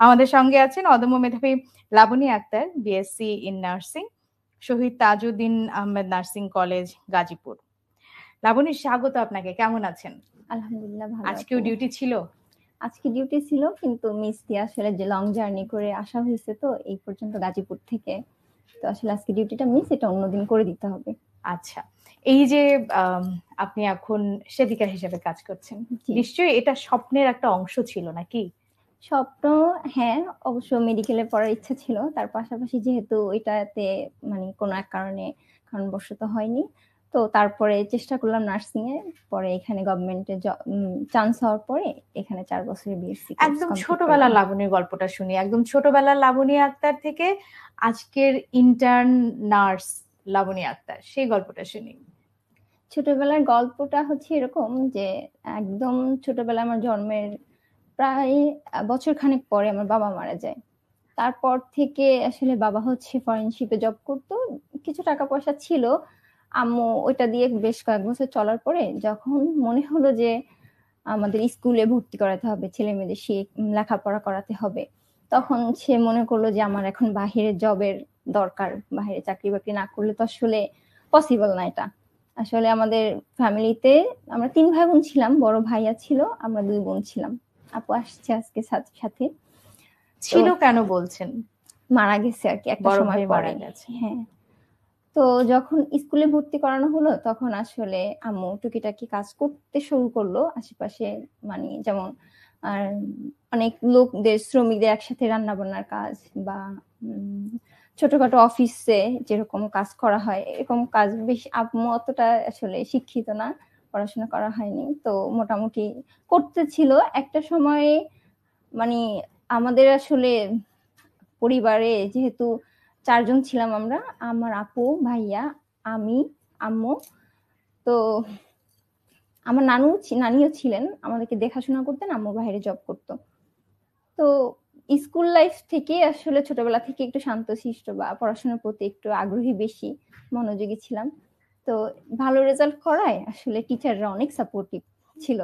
আমাদের সঙ্গে আছেন অদম্য মেধাবী Laboni Akter, BSc in nursing, Shahid Tajuddin Ahmed nursing college, Gazipur. Laboni, স্বাগত আপনাকে। কেমন আছেন? আলহামদুলিল্লাহ ভালো। আজকেও ডিউটি ছিল? আজকে ডিউটি ছিল, কিন্তু মিস দিয়ে আসলে যে লং জার্নি করে আসা হয়েছে তো এই পর্যন্ত গাজীপুর থেকে, তো আসলে আজকে ডিউটিটা মিস, এটা অন্যদিন করে দিতে হবে। আচ্ছা, এই যে আপনি এখন সেবিকা হিসেবে কাজ করছেন, নিশ্চয়ই এটা স্বপ্নের একটা অংশ ছিল নাকি? স্বপ্ন, হ্যাঁ, অবশ্য মেডিকেলে পড়ার ইচ্ছা ছিল, তার পাশাপাশি যেহেতু এটাতে মানে কোনো এক কারণবশত হয়নি, তো তারপরে চেষ্টা করলাম নার্সিং এ, পরে এখানে গভর্নমেন্টে চান্স হওয়ার পরে এখানে 4 বছরের বিএসসি কোর্স একদম কমপ্লিট ছোটবেলার করলাম। লাবণীর গল্পটা শুনি। একদম ছোটবেলার লাবণী আক্তার থেকে আজকের ইন্টার্ন নার্স লাবণী আক্তার, সেই গল্পটা শুনি। ছোটবেলার গল্পটা হচ্ছে এরকম যে একদম ছোটবেলায় আমার জন্মের প্রায় বছর খানেক পরে আমার বাবা মারা যায়। তারপর থেকে আসলে বাবা হচ্ছে ফরেনশিপে জব করতো, কিছু টাকা পয়সা ছিল, আম্মু ওইটা দিয়ে বেশ কয়েক বছর চলার পরে যখন মনে হলো যে আমাদের স্কুলে ভর্তি করাতে হবে, ছেলে মেয়েদের লেখাপড়া করাতে হবে, তখন সে মনে করলো যে আমার এখন বাহিরে জবের দরকার, বাহিরে চাকরি বাকরি না করলে তো আসলে পসিবল না এটা। আসলে আমাদের ফ্যামিলিতে আমরা 3 ভাই বোন ছিলাম, বড় ভাইয়া ছিল, আমরা 2 বোন ছিলাম। আপু আসছে আজকে সাথে। ছিল কেন বলছেন? মারা গেছে আর কি একটা সময় পরে। হ্যাঁ, তো যখন স্কুলে ভর্তি করানো হলো তখন আসলে আম্মু টুকিটাকি কাজ করতে শুরু করলো আশেপাশে, মানে যেমন আর অনেক লোকদের, শ্রমিকদের একসাথে রান্না বান্নার কাজ বা ছোটখাটো অফিসে যেরকম কাজ করা হয় এরকম কাজ। বেশি আম্মু অতটা আসলে শিক্ষিত না, পড়াশোনা করা হয়নি, তো মোটামুটি করতেছিল একটা সময়ে। মানে আমাদের আসলে পরিবারে যেহেতু 4 জন ছিলাম আমরা, আমার আপু, ভাইয়া, আমি, আম্মু, তো আমার নানিও ছিলেন, আমাদেরকে দেখাশোনা করতেন, আম্মু বাইরে জব করতো। তো স্কুল লাইফ থেকে আসলে ছোটবেলা থেকে একটু শান্তশিষ্ট বা পড়াশোনার প্রতি একটু আগ্রহী, বেশি মনোযোগী ছিলাম। তো ভালো রেজাল্ট করায় আসলে টিচাররা অনেক সাপোর্টিভ ছিল,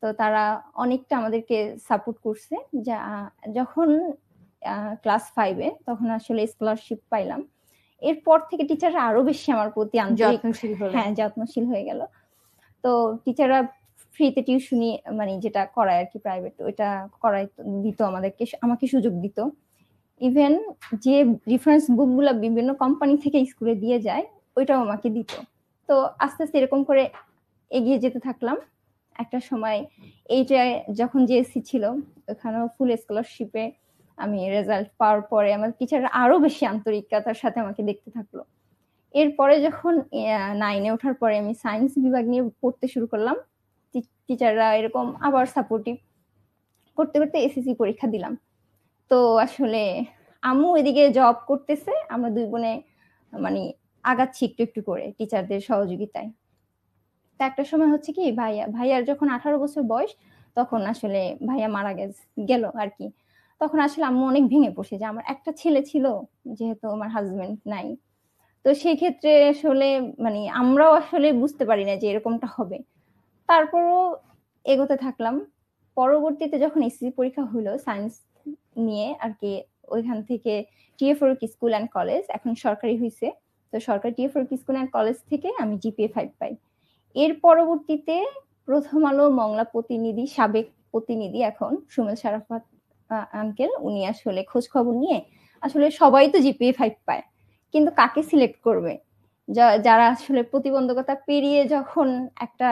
তো তারা অনেকটা আমাদেরকে সাপোর্ট করছে। যা যখন ক্লাস 5-এ তখন আসলে স্কলারশিপ পাইলাম, এরপর থেকে টিচাররা আরো বেশি আমার প্রতি আন্তরিক, হ্যাঁ, যত্নশীল হয়ে গেল। তো টিচাররা ফ্রিতে টিউশনি, মানে যেটা করায় আর কি প্রাইভেট, ওইটা করাই দিত আমাকে সুযোগ দিত। ইভেন যে রেফারেন্স বুকগুলো বিভিন্ন কোম্পানি থেকে স্কুলে দিয়ে যায় ওইটাও আমাকে দিত। তো আস্তে আস্তে এরকম করে এগিয়ে যেতে থাকলাম। একটা সময় এইটা যখন জিএসসি ছিল ওখানেও ফুল স্কলারশিপে আমি রেজাল্ট পাওয়ার পরে আমার টিচাররা আরো বেশি আন্তরিকতার সাথে আমাকে দেখতে থাকলো। এরপরে যখন 9-এ ওঠার পরে আমি সায়েন্স বিভাগ নিয়ে পড়তে শুরু করলাম, টিচাররা এরকম আবার সাপোর্টিভ করতে করতে এসএসসি পরীক্ষা দিলাম। তো আসলে আম্মু এদিকে জব করতেছে, আমরা 2 বোনে মানে আগাচ্ছি একটু একটু করে টিচারদের সহযোগিতায়। তা একটা সময় হচ্ছে কি, ভাইয়ার যখন 18 বছর বয়স তখন আসলে ভাইয়া মারা গেল আর কি। তখন আসলে আম্মু অনেক ভেঙে পড়ছে যে আমার একটা ছেলে ছিল, যেহেতু আমার হাজবেন্ড নাই, তো সেই ক্ষেত্রে আসলে মানে আমরাও আসলে বুঝতে পারি না যে এরকমটা হবে। তারপরও এগোতে থাকলাম। পরবর্তীতে যখন এসএসসি পরীক্ষা হলো সায়েন্স নিয়ে আর কি, ওইখান থেকে TA Faruk school and college, এখন সরকারি হয়েছে, তো সরকারি TA Faruk school and college থেকে আমি জিপিএ 5 পাই। এর পরবর্তীতে প্রথম আলো মংলা প্রতিনিধি, সাবেক প্রতিনিধি এখন সুমেল শারাফাত আঙ্কেল, উনি আসলে খোঁজ খবর নিয়ে, আসলে সবাই তো জিপিএ 5 পায়, কিন্তু কাকে সিলেক্ট করবে, যারা আসলে প্রতিবন্ধকতা পেরিয়ে যখন একটা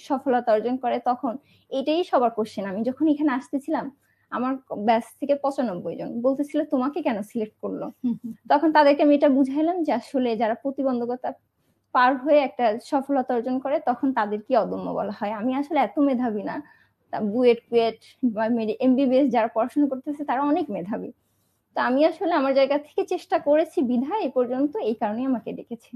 সফলতা অর্জন করে, তখন এটাই সবার কোশ্চেন। আমি যখন এখানে আসতেছিলাম আমার ব্যাচ থেকে 95 জন বলতেছিল তোমাকে কেন সিলেক্ট করলো। তখন তাদেরকে আমি এটা বুঝাইলাম যে আসলে যারা প্রতিবন্ধকতা পার হয়ে একটা সফলতা অর্জন করে তখন তাদেরকে অদম্য বলা হয়। আমি আসলে এত মেধাবী না, বুয়েট কুয়েট বা এমবিবিএস যারা পড়াশোনা করতেছে তারা অনেক মেধাবী। তা আমি আসলে আমার জায়গা থেকে চেষ্টা করেছি বিধায় এ পর্যন্ত, এই কারণে আমাকে ডেকেছে।